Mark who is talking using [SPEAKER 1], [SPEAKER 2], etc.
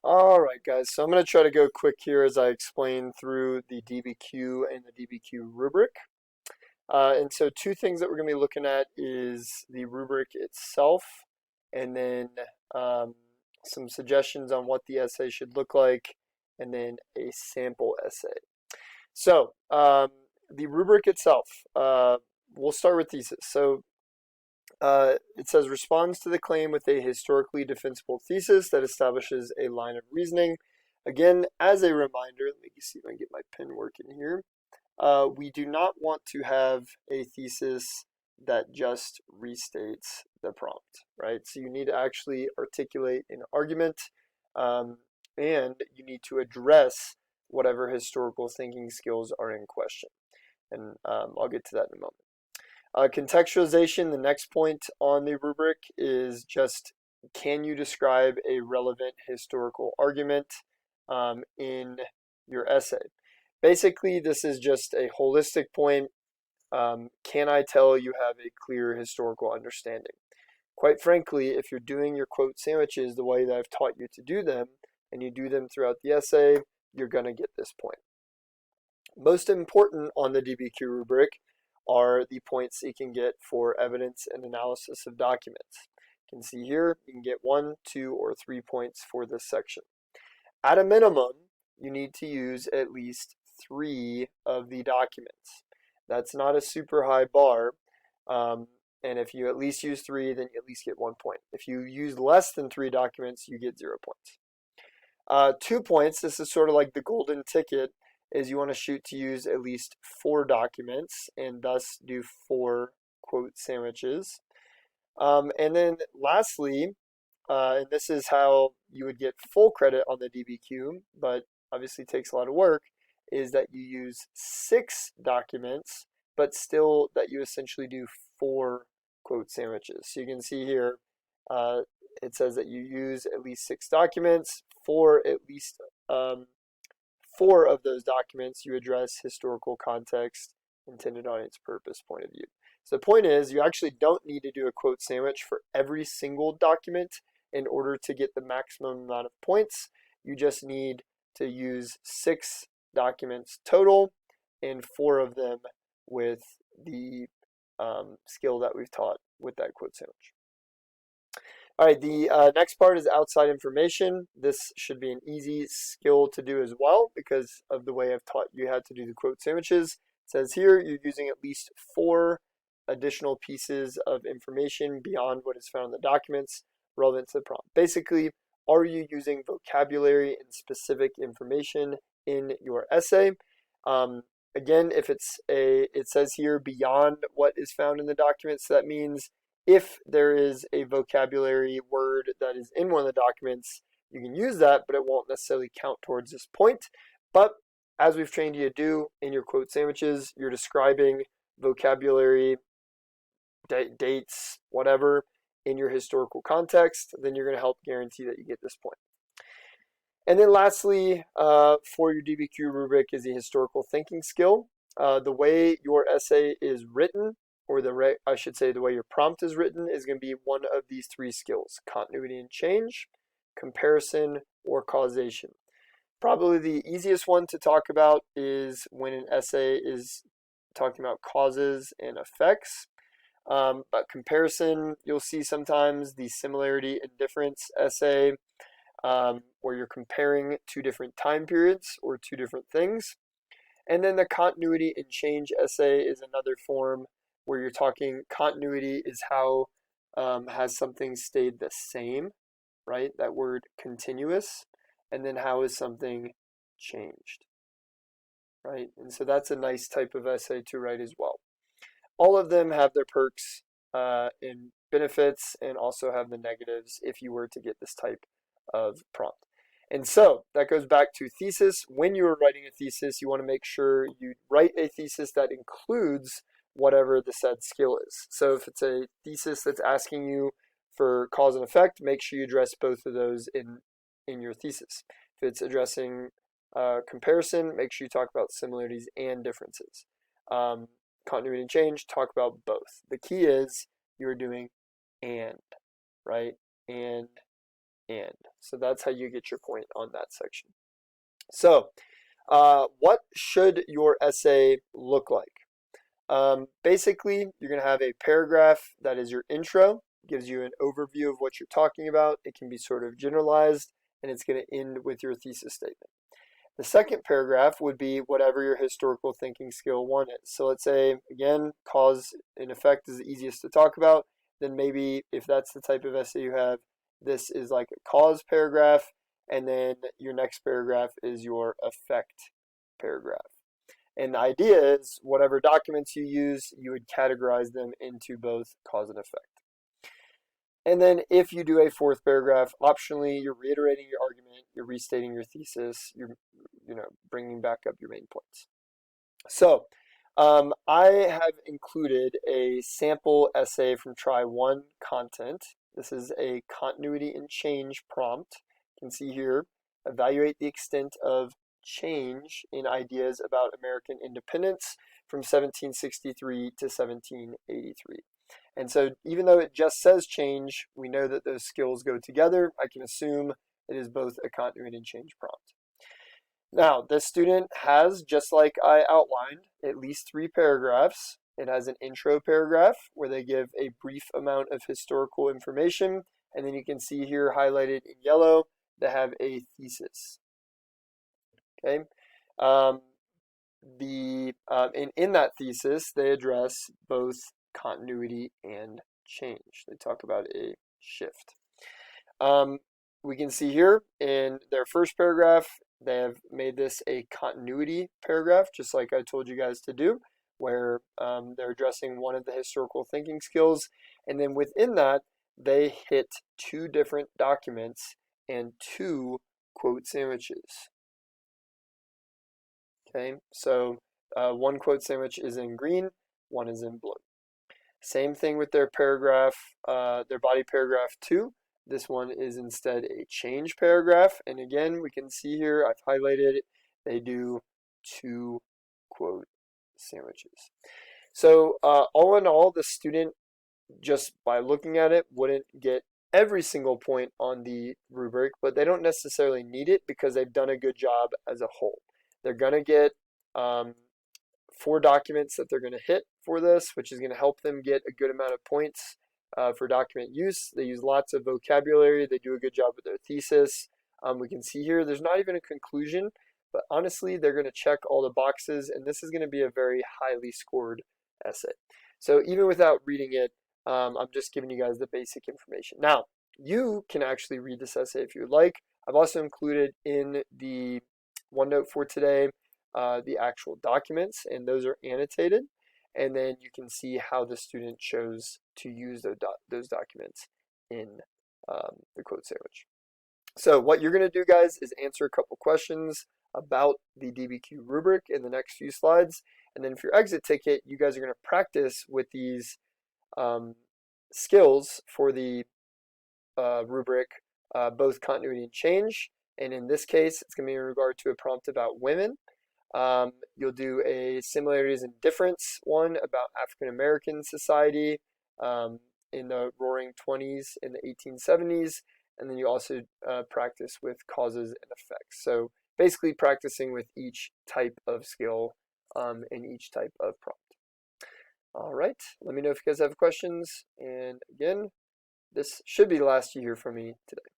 [SPEAKER 1] All right, guys, so I'm going to try to go quick here as I explain through the DBQ and the DBQ rubric. And so two things that we're going to be looking at is the rubric itself, and then some suggestions on what the essay should look like, and then a sample essay. So the rubric itself, we'll start with thesis. So it says responds to the claim with a historically defensible thesis that establishes a line of reasoning. Again, as a reminder, let me see if I can get my pen working here. We do not want to have a thesis that just restates the prompt, right? So you need to actually articulate an argument, and you need to address whatever historical thinking skills are in question. And I'll get to that in a moment. Contextualization, the next point on the rubric, is just can you describe a relevant historical argument in your essay? Basically, this is just a holistic point. Can I tell you have a clear historical understanding? Quite frankly, if you're doing your quote sandwiches the way that I've taught you to do them, and you do them throughout the essay, you're going to get this point. Most important on the DBQ rubric are the points you can get for evidence and analysis of documents. You can see here, you can get 1, 2, or 3 points for this section. At a minimum, you need to use at least 3 of the documents. That's not a super high bar, and if you at least use 3, then you at least get 1 point. If you use less than 3 documents, you get 0 points. 2 points, this is sort of like the golden ticket, is you want to shoot to use at least 4 documents and thus do 4 quote sandwiches. And then lastly, and this is how you would get full credit on the DBQ, but obviously takes a lot of work, is that you use 6 documents, but still that you essentially do 4 quote sandwiches. So you can see here, it says that you use at least 6 documents. For at least 4 of those documents, you address historical context, intended audience, purpose, point of view. So the point is, you actually don't need to do a quote sandwich for every single document in order to get the maximum amount of points. You just need to use 6 documents total, and 4 of them with the skill that we've taught with that quote sandwich. All right, the next part is outside information. This should be an easy skill to do as well because of the way I've taught you how to do the quote sandwiches. It says here you're using at least 4 additional pieces of information beyond what is found in the documents relevant to the prompt. Basically, are you using vocabulary and specific information in your essay? Again, if it says here beyond what is found in the documents, so that means if there is a vocabulary word that is in one of the documents, you can use that, but it won't necessarily count towards this point. But as we've trained you to do in your quote sandwiches, you're describing vocabulary, dates, whatever, in your historical context, then you're going to help guarantee that you get this point. And then lastly, for your DBQ rubric is the historical thinking skill. The way your essay is written, or I should say the way your prompt is written, is going to be one of these 3 skills: continuity and change, comparison, or causation. Probably the easiest one to talk about is when an essay is talking about causes and effects. But comparison, you'll see sometimes the similarity and difference essay, where you're comparing 2 different time periods or 2 different things. And then the continuity and change essay is another form where you're talking continuity is how has something stayed the same, right? That word continuous. And then how is something changed, right? And so that's a nice type of essay to write as well. All of them have their perks and benefits, and also have the negatives if you were to get this type of prompt. And so that goes back to thesis. When you are writing a thesis, you want to make sure you write a thesis that includes whatever the said skill is. So if it's a thesis that's asking you for cause and effect, make sure you address both of those in your thesis. If it's addressing comparison, make sure you talk about similarities and differences. Continuity and change, talk about both. The key is you're doing and, right? And and. So that's how you get your point on that section. So what should your essay look like? Basically, you're going to have a paragraph that is your intro, gives you an overview of what you're talking about. It can be sort of generalized, and it's going to end with your thesis statement. The second paragraph would be whatever your historical thinking skill one is. So let's say, again, cause and effect is the easiest to talk about. Then maybe if that's the type of essay you have, this is like a cause paragraph, and then your next paragraph is your effect paragraph. And the idea is whatever documents you use, you would categorize them into both cause and effect. And then if you do a fourth paragraph, optionally, you're reiterating your argument, you're restating your thesis, you're bringing back up your main points. So I have included a sample essay from Try 1 content. This is a continuity and change prompt. You can see here, evaluate the extent of change in ideas about American independence from 1763 to 1783. And so even though it just says change, we know that those skills go together. I can assume it is both a continuity and change prompt. Now, this student has, just like I outlined, at least 3 paragraphs. It has an intro paragraph where they give a brief amount of historical information, and then you can see here highlighted in yellow, they have a thesis. Okay. In that thesis, they address both continuity and change. They talk about a shift. We can see here in their first paragraph, they have made this a continuity paragraph, just like I told you guys to do, where they're addressing one of the historical thinking skills. And then within that, they hit 2 different documents and 2 quote sandwiches. Okay, so one quote sandwich is in green, one is in blue. Same thing with their paragraph, their body paragraph 2. This one is instead a change paragraph. And again, we can see here, I've highlighted it, they do 2 quote sandwiches. So all in all, the student, just by looking at it, wouldn't get every single point on the rubric, but they don't necessarily need it because they've done a good job as a whole. They're going to get 4 documents that they're going to hit for this, which is going to help them get a good amount of points for document use. They use lots of vocabulary. They do a good job with their thesis. We can see here there's not even a conclusion, but honestly, they're going to check all the boxes, and this is going to be a very highly scored essay. So even without reading it, I'm just giving you guys the basic information. Now, you can actually read this essay if you would like. I've also included in the OneNote for today the actual documents, and those are annotated. And then you can see how the student chose to use those documents in the quote sandwich. So what you're going to do, guys, is answer a couple questions about the DBQ rubric in the next few slides. And then for your exit ticket, you guys are going to practice with these skills for the rubric, both continuity and change. And in this case, it's going to be in regard to a prompt about women. You'll do a similarities and difference one about African American society in the Roaring 20s in the 1870s, and then you also practice with causes and effects. So basically practicing with each type of skill and each type of prompt. All right, let me know if you guys have questions, and again, this should be the last you hear from me today.